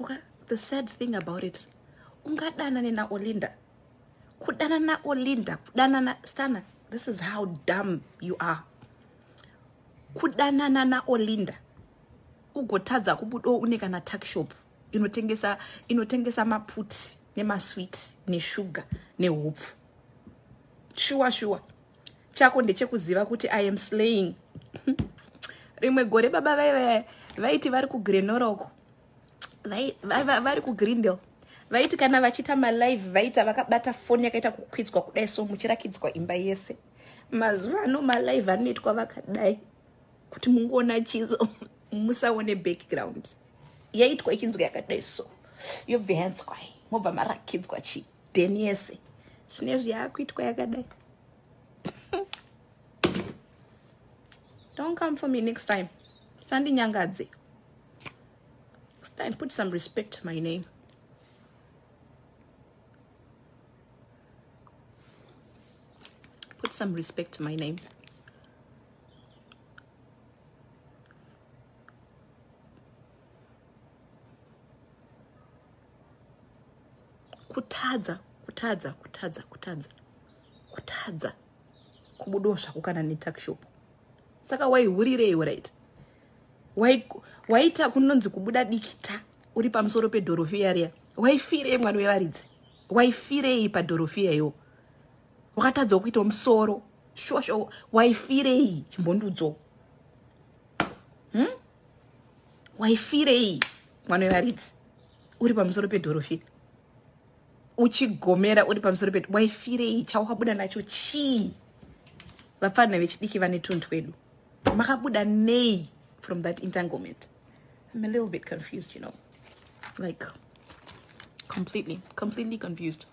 Okay? The sad thing about it, ungadanane na Olinda. Kudana na Olinda, kudana na Stana. This is how dumb you are. Kudana na Olinda. Ugotadza kubudo uneka na tuck shop. Inotengesa maputi, nema sweet, ne sugar, ne hopfu. Sure. Chako ndechekuziva kuti I am slaying. Rimwe gore baba vaiti vari kuGrenorok. Vari kuGreendale. Vaiti kana vachita malive vaita vakabata phone yakaita kukwidzwa kudai so muchirakidzwa imba yese. Mazuva ano malive anoitwa vakadai kuti mungoona chizo musaone background. Yaitwa ichinzwa yakadai so. Yobva yanzwa mobva marakidzwa chidheni yese. Zvinezvi yakuitwa yakadai. Don't come for me next time. Sandi Nyangadze. Next time, put some respect to my name. Put some respect to my name. Kutadza. Kubudosha kukana ni tuck shop. Saka waihurireiwo right? Waita kunonzi kubuda dikita uri pamusoro pedhorofia riya. Waifirei mwana wevaridzi? Waifirei padhorofia iyo? Wakatadza kuita musoro. Shosho waifirei chimbondudzo? Waifirei mwana wevaridzi? Uri pamusoro pedhorofia. Uchigomera uri pamusoro pedhorofia. Waifirei chawakabuda nacho chii? Vapfana vechidiki vane tuntu wedu. Makabuda nei from that entanglement. I'm a little bit confused, you know. Like, completely confused.